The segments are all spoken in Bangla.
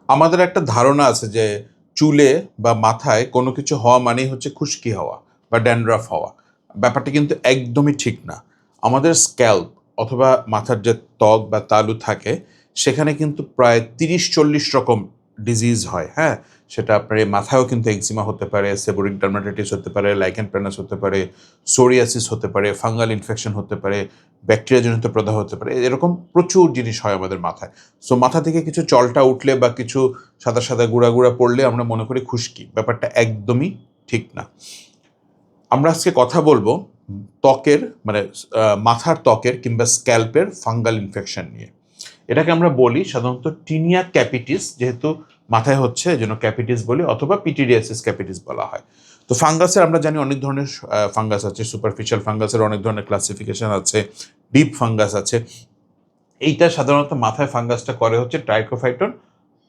আমাদের একটা ধারণা আছে যে চুলে বা মাথায় কোনো কিছু হওয়া মানেই হচ্ছে খুশকি হওয়া বা ড্যান্ড্রাফ হওয়া। ব্যাপারটা কিন্তু একদমই ঠিক না। আমাদের স্ক্যাল্প অথবা মাথার যে ত্বক বা তালু থাকে, সেখানে কিন্তু প্রায় ৩০-৪০ রকম ডিজিজ হয়, হ্যাঁ? সেটা আপনার এই মাথায়ও কিন্তু একজিমা হতে পারে, সেবোরিক ডার্মাটাইটিস হতে পারে, লাইকেন প্ল্যানাস হতে পারে, সোরিয়াসিস হতে পারে, ফাঙ্গাল ইনফেকশন হতে পারে, ব্যাকটেরিয়াজনিত প্রদাহ হতে পারে। এরকম প্রচুর জিনিস হয় আমাদের মাথায়। সো মাথা থেকে কিছু চলটা উঠলে বা কিছু সাদা সাদা গুঁড়া গুঁড়া পড়লে আমরা মনে করি খুশকি। ব্যাপারটা একদমই ঠিক না। আমরা আজকে কথা বলবো ত্বকের মানে মাথার ত্বকের কিংবা স্ক্যাল্পের ফাঙ্গাল ইনফেকশন নিয়ে। এটাকে আমরা বলি সাধারণত টিনিয়া ক্যাপিটিস, যেহেতু মাথায় হচ্ছে এজন্য ক্যাপিটিস বলি, অথবা পিটিডিয়াসিস ক্যাপিটিস বলা হয়। তো ফাঙ্গাসের আমরা জানি অনেক ধরনের ফাঙ্গাস আছে। সুপারফিশিয়াল ফাঙ্গাসের অনেক ধরনের ক্লাসিফিকেশন আছে, ডিপ ফাঙ্গাস আছে। এইটা সাধারণত মাথায় ফাঙ্গাসটা করে হচ্ছে ট্রাইকোফাইটন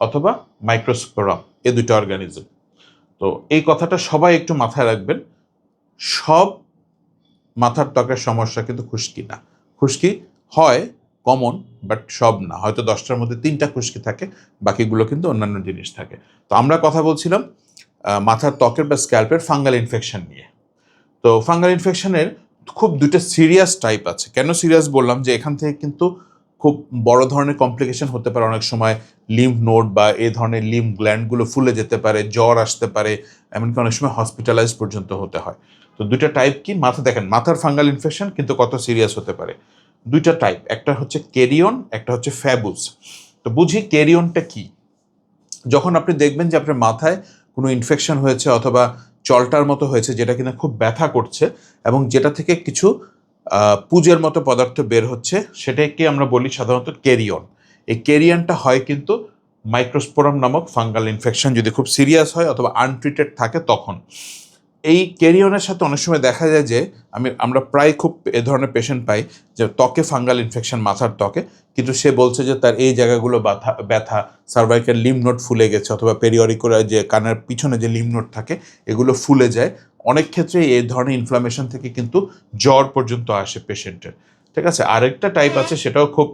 অথবা মাইক্রোস্পোরাম, এ দুটো অর্গানিজম। তো এই কথাটা সবাই একটু মাথায় রাখবেন। সব মাথার ত্বকের সমস্যা কিন্তু খুশকি না। খুশকি হয় কমন, বাট সব না। হয়তো 10টার মধ্যে 3টা খুশকি থাকে, বাকিগুলো কিন্তু অন্যান্য জিনিস থাকে। তো আমরা কথা বলছিলাম মাথার ত্বকের বা স্ক্যাল্পের ফাঙ্গাল ইনফেকশন নিয়ে। তো ফাঙ্গাল ইনফেকশনের খুব 2টা সিরিয়াস টাইপ আছে। কেন সিরিয়াস বললাম, যে এখান থেকে কিন্তু খুব বড় ধরনের কমপ্লিকেশন হতে পারে। অনেক সময় লিম্ফ নোড বা এই ধরনের লিম্ফ গ্ল্যান্ডগুলো ফুলে যেতে পারে, জ্বর আসতে পারে, এমনকি অনেক সময় হসপিটালাইজ পর্যন্ত হতে হয়। তো 2টা টাইপ কি, দেখেন মাথার ফাঙ্গাল ইনফেকশন কিন্তু কত সিরিয়াস হতে পারে। 2টা টাইপ, একটা হচ্ছে কেরিয়ন, একটা হচ্ছে ফ্যাবুস। তো বুঝি কেরিয়নটা কি। যখন আপনি দেখবেন যে আপনার মাথায় কোনো ইনফেকশন হয়েছে অথবা চলটার মতো হয়েছে, যেটা কিনা খুব ব্যথা করছে এবং যেটা থেকে কিছু পুজের মতো পদার্থ বের হচ্ছে, সেটাকে আমরা বলি সাধারণত কেরিয়ন। এই কেরিয়নটা হয় কিন্তু মাইক্রোস্পোরাম নামক ফাঙ্গাল ইনফেকশন যদি খুব সিরিয়াস হয় অথবা আনট্রিটেড থাকে তখন। এই ক্যারিয়নের সাথে অনেক সময় দেখা যায় যে আমরা প্রায় খুব এ ধরনের পেশেন্ট পাই যে ত্বকে ফাঙ্গাল ইনফেকশন মাথার ত্বকে, কিন্তু সে বলছে যে তার এই জায়গাগুলো ব্যথা, সার্ভাইকাল লিম্ফ নোড ফুলে গেছে, অথবা পেরিঅরিকুলার যে কানের পিছনে যে লিম্ফ নোড থাকে এগুলো ফুলে যায়। অনেক ক্ষেত্রে এই ধরনের ইনফ্লামেশন থেকে কিন্তু জ্বর পর্যন্ত আসে পেশেন্টের। ঠিক আছে, আরেকটা টাইপ আছে, সেটাও খুব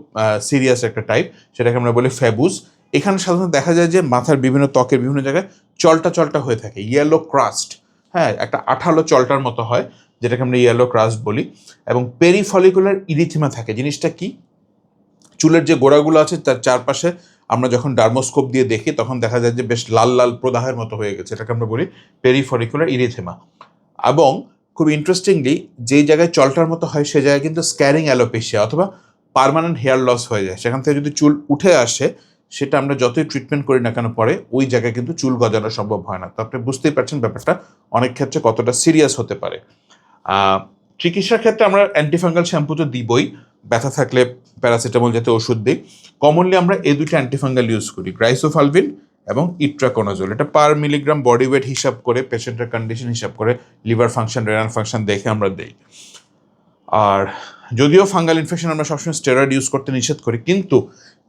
সিরিয়াস একটা টাইপ, সেটাকে আমরা বলি ফ্যাবুস। এখানে সাধারণত দেখা যায় যে মাথার বিভিন্ন ত্বকের বিভিন্ন জায়গায় চলটা চলটা হয়ে থাকে, ইয়েলো ক্রাস্ট, হ্যাঁ, একটা আঠালো চলটার মতো হয়, যেটাকে আমরা ইয়েলো ক্রাস্ট বলি। এবং পেরিফলিকুলার ইরিথিমা থাকে। জিনিসটা কি, চুলের যে গোড়াগুলো আছে তার চারপাশে আমরা যখন ডার্মোস্কোপ দিয়ে দেখি তখন দেখা যায় যে বেশ লাল লাল প্রদাহের মতো হয়ে গেছে, এটাকে আমরা বলি পেরিফলিকুলার ইরিথিমা। এবং খুব ইন্টারেস্টিংলি যেই জায়গায় চলটার মতো হয় সে জায়গায় কিন্তু স্ক্যারিং অ্যালোপেশিয়া অথবা পার্মানেন্ট হেয়ার লস হয়ে যায়। সেখান থেকে যদি চুল উঠে আসে, সেটা আমরা যতই ট্রিটমেন্ট করি না কেন পরে ওই জায়গায় কিন্তু চুল গজানো সম্ভব হয় না। তো আপনি বুঝতেই পারছেন ব্যাপারটা অনেক ক্ষেত্রে কতটা সিরিয়াস হতে পারে। চিকিৎসার ক্ষেত্রে আমরা অ্যান্টিফাঙ্গাল শ্যাম্পু তো দিবই, ব্যথা থাকলে প্যারাসিটামল জাতীয় ওষুধ দিই। কমনলি আমরা এই দুটো অ্যান্টিফাঙ্গাল ইউজ করি, গ্রাইসোফালভিন এবং ইট্রাকোনাজোল। এটা পার মিলিগ্রাম বডি ওয়েট হিসাব করে, পেশেন্টের কন্ডিশন হিসাব করে, লিভার ফাংশন, রেনাল ফাংশন দেখে আমরা দিই। আর যদিও ফাঙ্গাল ইনফেকশন আমরা সবসময় স্টেরয়েড ইউজ করতে নিষেধ করি, কিন্তু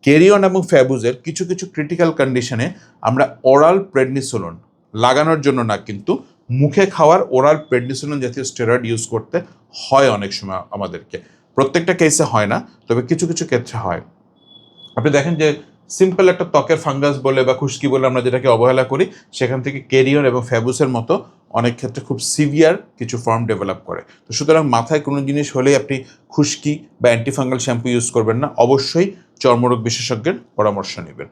কেরিয়ন এবং ফ্যাবুজের কিছু কিছু ক্রিটিক্যাল কন্ডিশনে আমরা ওরাল প্রেডনিসোলন, লাগানোর জন্য না কিন্তু মুখে খাওয়ার ওরাল প্রেডনিসোলন জাতীয় স্টেরয়েড ইউজ করতে হয় অনেক সময় আমাদেরকে। প্রত্যেকটা কেসে হয় না, তবে কিছু কিছু ক্ষেত্রে হয়। আপনি দেখেন যে সিম্পল একটা ত্বকের ফাঙ্গাস বলে বা খুশকি বলে আমরা যেটাকে অবহেলা করি, সেখান থেকে কেরিয়ন এবং ফ্যাবুসের মতো অনেক ক্ষেত্রে খুব সিভিয়ার কিছু ফর্ম ডেভেলপ করে। তো সুতরাং মাথায় কোনো জিনিস হলেই আপনি খুশকি বা অ্যান্টিফাঙ্গাল শ্যাম্পু ইউজ করবেন না, অবশ্যই চর্মরোগ বিশেষজ্ঞের পরামর্শ নেবেন।